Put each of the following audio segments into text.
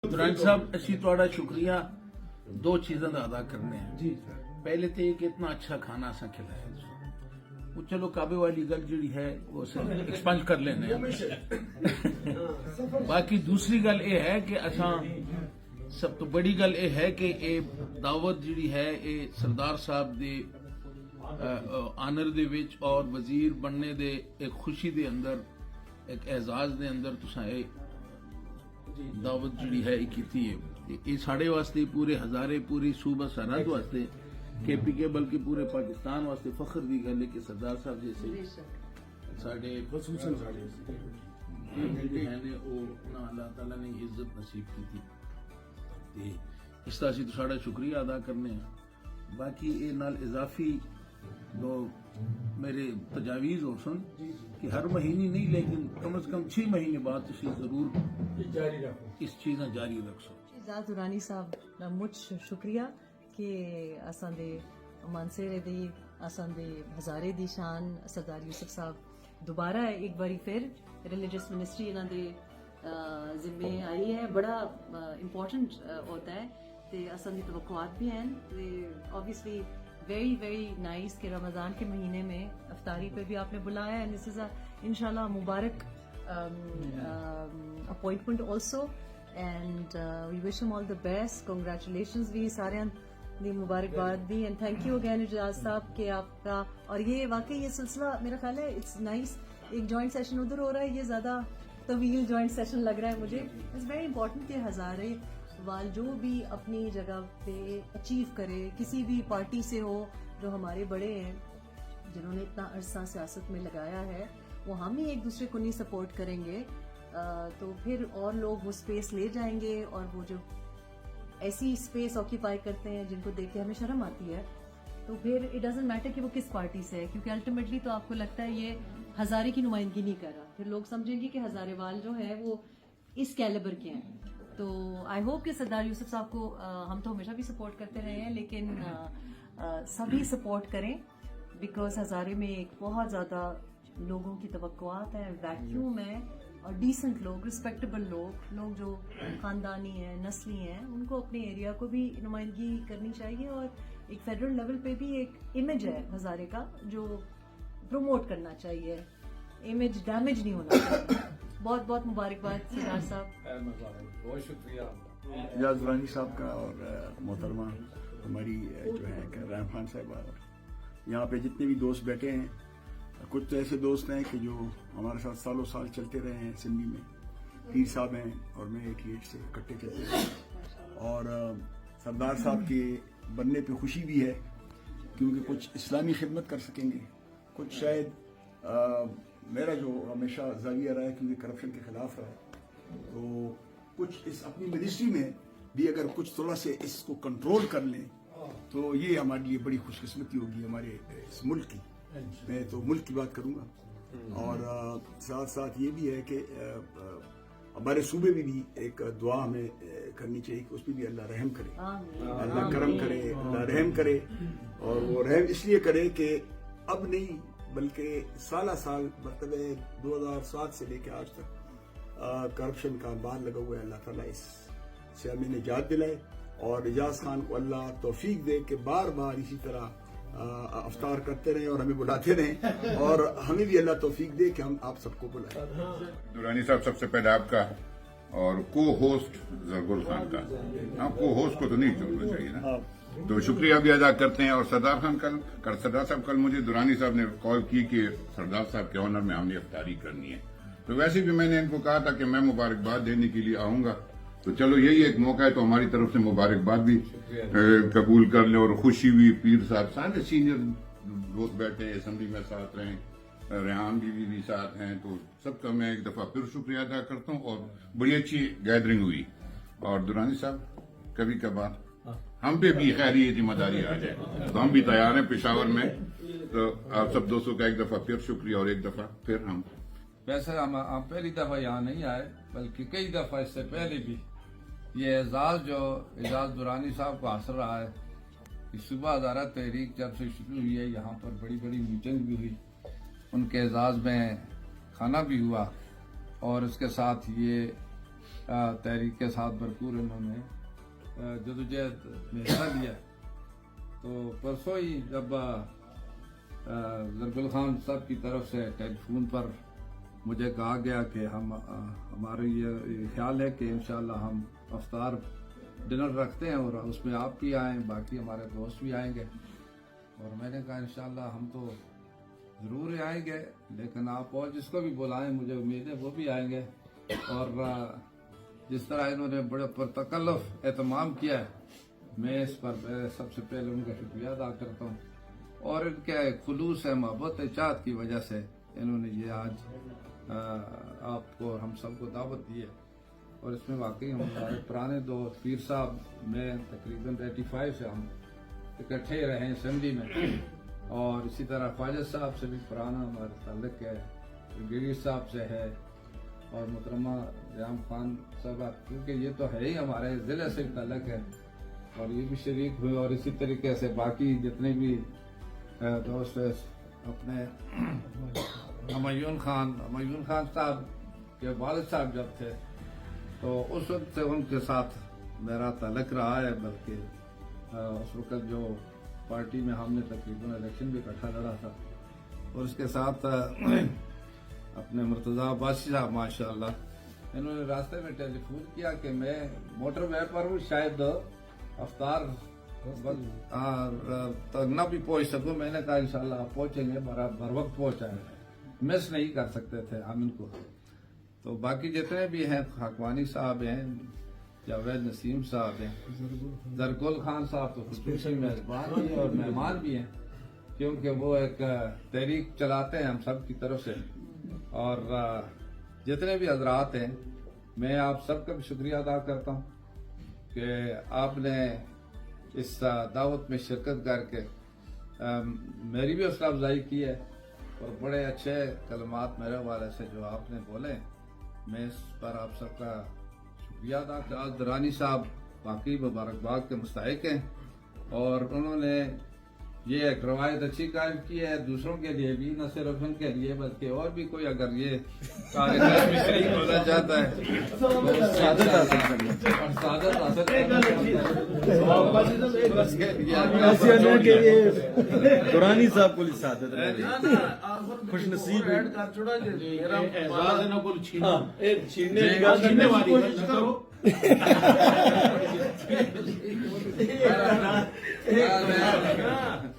दुरानी साहब असी थोड़ा शुक्रिया दो चीज़ों का अदा करने हैं जी। पहले तो एक इतना अच्छा खाना असा खिलाया वो चलो काबे वाली गल जी है वो एक्सपंज कर लेने बाकी दूसरी गल ये है कि असा सब तो बड़ी गल ये है कि ये दावत जी है ये सरदार साहब दे आनर दे विच और वजीर बनने दे एक खुशी दे अंदर एक एजाज दे अंदर तुसा दावत जी है की ये साढ़े वास्ते पूरे हजारे पूरी सूबा सरहद वास्ते KPK बल्कि पूरे पाकिस्तान वास्ते फख्र की गल है कि सरदार साहब जैसे साढ़े खसूसन बेटे हैं ने वो ना अल्लाह ताला ने इज्जत नसीब की थी ते इस तरह से तो साढ़ा शुक्रिया अदा करने हैं। बाकी ये नाल इजाफी जो मेरे तजावीज़ हो सुन कि हर महीने नहीं लेकिन कम से कम 6 महीने बाद तुम जरूर जारी रखो इस चीज़ जारी रखो। इजाज़ दुरानी साहब दा मुझ शुक्रिया कि असां दे मानसेरे दी असां दे हज़ारे दी शान सरदार यूसुफ साहब दोबारा एक बारी फिर रिलीजियस मिनिस्ट्री इन्हां दे जिम्मे आई है। बड़ा इंपॉर्टेंट होता है ते असां दी तवक्कुआत भी हैं ते ऑब्वियसली वेरी वेरी नाइस कि रमज़ान के महीने में अफ्तारी पे भी आपने बुलाया है। दिस इज इंशाल्लाह मुबारक appointment also and we wish him all the best. Congratulations भी सारे दी मुबारकबाद भी and thank you again Ijaz साहब के आपका। और ये वाकई ये सिलसिला मेरा ख्याल है इट्स नाइस। एक जॉइंट सेशन उधर हो रहा है, ये ज़्यादा तवील जॉइंट सेशन लग रहा है मुझे। इट्स वेरी इंपॉर्टेंट कि हज़ारे वाल जो भी अपनी जगह पे अचीव करे, किसी भी पार्टी से हो, जो हमारे बड़े हैं जिन्होंने इतना अरसा सियासत में लगाया है, वो हम ही एक दूसरे को नहीं सपोर्ट करेंगे तो फिर और लोग वो स्पेस ले जाएंगे और वो जो ऐसी स्पेस ऑक्यूपाई करते हैं जिनको देख के हमें शर्म आती है, तो फिर इट डजंट मैटर कि वो किस पार्टी से है, क्योंकि अल्टीमेटली तो आपको लगता है ये हज़ारे की नुमाइंदगी नहीं कर रहा। फिर लोग समझेंगे कि हज़ारेवाल जो है वो इस कैलिबर के हैं। तो आई होप कि सरदार यूसुफ साहब को हम तो हमेशा भी सपोर्ट करते रहे हैं, लेकिन सभी सपोर्ट करें बिकॉज हज़ारे में एक बहुत ज़्यादा लोगों की तवक्कुआत है, वैक्यूम है और डिसेंट लोग, रिस्पेक्टेबल लोग जो ख़ानदानी हैं, नस्ली हैं, उनको अपने एरिया को भी नुमाइंदगी करनी चाहिए। और एक फेडरल लेवल पे भी एक इमेज है हज़ारे का जो प्रमोट करना चाहिए, इमेज डैमेज नहीं होना चाहिए। बहुत बहुत मुबारकबाद सरदार साहब, बहुत शुक्रिया इजाज़ दुरानी साहब का और मोहतरमा हमारी जो है रहम खान साहब। यहाँ पे जितने भी दोस्त बैठे हैं, कुछ तो ऐसे दोस्त हैं कि जो हमारे साथ सालों साल चलते रहे हैं असेंबली में, पीर साहब हैं और मैं 88 से इकट्ठे चलते रहे। और सरदार साहब के बनने पे खुशी भी है क्योंकि कुछ इस्लामी खिदमत कर सकेंगे, कुछ शायद मेरा जो हमेशा ज़ाविया रहा है क्योंकि करप्शन के खिलाफ रहा है, तो कुछ इस अपनी मिनिस्ट्री में भी अगर कुछ थोड़ा से इसको कंट्रोल कर लें तो ये हमारे लिए बड़ी खुशकिस्मती होगी हमारे इस मुल्क की। मैं तो मुल्क की बात करूँगा और साथ साथ ये भी है कि हमारे सूबे में भी एक दुआ हमें करनी चाहिए कि उस पर भी अल्लाह रहम करे, अल्लाह करम करे, अल्लाह रहम करे। और वो रहम इसलिए करे कि अब नहीं बल्कि साल मरतबे 2007 से लेकर आज तक करप्शन का बार लगा हुआ है। अल्लाह ताला इससे हमें निजात दिलाए और इजाज खान को अल्लाह तौफीक दे कि बार बार इसी तरह अफ्तार करते रहे और हमें बुलाते रहे और हमें भी अल्लाह तौफीक दे कि हम आप सबको बुलाएं। दुरानी साहब सबसे पहले आपका और को होस्ट जरगुल खान का, हाँ को होस्ट को तो नहीं छोड़ना चाहिए ना, तो शुक्रिया भी अदा करते हैं। और सरदार साहब कल मुझे दुरानी साहब ने कॉल की कि सरदार साहब के ऑनर में हमने अफ्तारी करनी है, तो वैसे भी मैंने इनको कहा था कि मैं मुबारकबाद देने के लिए आऊंगा, तो चलो यही एक मौका है तो हमारी तरफ से मुबारकबाद भी कबूल कर लें। और खुशी भी, पीर साहब सारे सीनियर दोस्त बैठे हैं असेंबली में साथ रहें, रेहान बीवी भी साथ हैं, तो सबका मैं एक दफा फिर शुक्रिया अदा करता हूँ। और बड़ी अच्छी गैदरिंग हुई। और दुरानी साहब कभी कभार हम पे भी खैर ये जिम्मेदारी आ जाए तो हम भी तैयार हैं पेशावर में, तो आप सब दोस्तों का एक दफा फिर शुक्रिया और एक दफा फिर हम वैसे हम पहली दफा यहाँ नहीं आए बल्कि कई दफा इससे पहले भी ये एजाज दुरानी साहब को हासिल रहा है कि सुबह हज़ारा तहरीक जब से शुरू हुई है यहाँ पर बड़ी बड़ी मीटिंग भी हुई, उनके एजाज में खाना भी हुआ और उसके साथ ये تحریک کے ساتھ بھرپور انہوں نے جدوجہد میں حصہ لیا. تو پرسوں ہی جب زرگل خان صاحب کی طرف سے ٹیلی فون پر مجھے کہا گیا کہ ہمارا یہ خیال ہے کہ انشاءاللہ ہم افطار ڈنر رکھتے ہیں اور اس میں آپ بھی آئیں, باقی ہمارے دوست بھی آئیں گے, اور میں نے کہا انشاءاللہ ہم تو ضرور آئیں گے, لیکن آپ اور جس کو بھی بلائیں مجھے امید ہے وہ بھی آئیں گے. اور جس طرح انہوں نے بڑے پرتکلف اہتمام کیا ہے, میں اس پر سب سے پہلے ان کا شکریہ ادا کرتا ہوں, اور ان کے خلوص محبت چاہت کی وجہ سے انہوں نے یہ آج آپ کو ہم سب کو دعوت دی ہے. اور اس میں واقعی ہمارے پرانے دوست پیر صاحب میں تقریباً 85 سے ہم اکٹھے رہے ہیں اسمبلی میں, اور اسی طرح خواجہ صاحب سے بھی پرانا ہمارا تعلق ہے, گری صاحب سے ہے, اور محترمہ ریام خان صاحبہ, کیونکہ یہ تو ہے ہی ہمارے ضلع سے تعلق ہے, اور یہ بھی شریک ہوئے. اور اسی طریقے سے باقی جتنے بھی دوست اپنے ہمایون خان صاحب کے والد صاحب جب تھے تو اس وقت سے ان کے ساتھ میرا تعلق رہا ہے, بلکہ اس وقت جو پارٹی میں ہم نے تقریباً الیکشن بھی اکٹھا لڑا تھا. اور اس کے ساتھ اپنے مرتضیٰ عباسی صاحب ماشاءاللہ, انہوں نے راستے میں ٹیلی فون کیا کہ میں موٹر وے پر ہوں, شاید افطار نہ بھی پہنچ سکوں. میں نے کہا انشاءاللہ آپ پہنچیں گے, بر وقت پہنچائیں گے, مس نہیں کر سکتے تھے ہم ان کو. تو باقی جتنے بھی ہیں, خاکوانی صاحب ہیں, جاوید نسیم صاحب ہیں, زرگل خان صاحب تو خصوصی میزبان بھی ہیں اور مہمان بھی ہیں, کیونکہ وہ ایک تحریک چلاتے ہیں ہم سب کی طرف سے. اور جتنے بھی حضرات ہیں, میں آپ سب کا بھی شکریہ ادا کرتا ہوں کہ آپ نے اس دعوت میں شرکت کر کے میری بھی حوصلہ افزائی کی ہے, اور بڑے اچھے کلمات میرے حوالے سے جو آپ نے بولے, میں اس پر آپ سب کا شکریہ ادا کرتا ہوں. درانی صاحب واقعی مبارکباد کے مستحق ہیں, اور انہوں نے یہ ایک روایت اچھی قائم کی ہے دوسروں کے لیے بھی, نہ صرف ان کے لیے بلکہ اور بھی کوئی اگر یہ کارکرم میں شریک ہونا چاہتا ہے تو سعادت حاصل کرنا دورانی صاحب کو سعادت خوش نصیب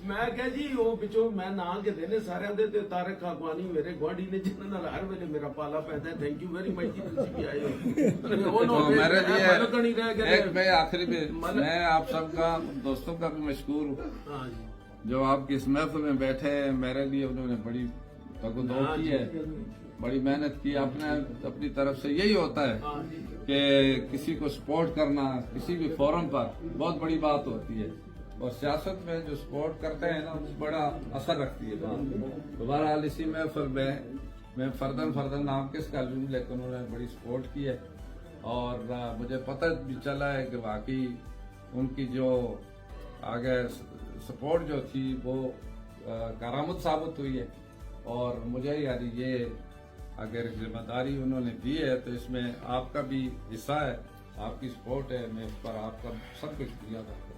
میں کہا جی وہ پچھو میں نام کے دینے سارے دے تے طارق خاکوانی میرے گواڈی نے جنہاں نال ہر ویلے میرا پالا پیندا ہے. تھینک یو ویری مچ جی, تسی بھی آئے ہو. میرے لیے ایک میں آخری میں آپ سب کا دوستوں کا بھی مشکور ہوں جو آپ کی اس محفل میں بیٹھے ہیں. میرے لیے انہوں نے بڑی تگودو کی ہے, بڑی محنت کی اپنی طرف سے. یہی ہوتا ہے کہ کسی کو سپورٹ کرنا کسی بھی فورم پر بہت بڑی بات ہوتی ہے, اور سیاست میں جو سپورٹ کرتے ہیں نا بڑا اثر رکھتی ہے بات. بہرحال اسی محفل میں فردن نام کس کا لوں, لیکن انہوں نے بڑی سپورٹ کی ہے, اور مجھے پتہ بھی چلا ہے کہ واقعی ان کی جو آگے سپورٹ جو تھی وہ کارآمد ثابت ہوئی ہے. اور مجھے یعنی یہ اگر ذمہ داری انہوں نے دی ہے تو اس میں آپ کا بھی حصہ ہے, آپ کی سپورٹ ہے. میں اس پر آپ کا سب کو شکریہ ادا کرتا ہوں.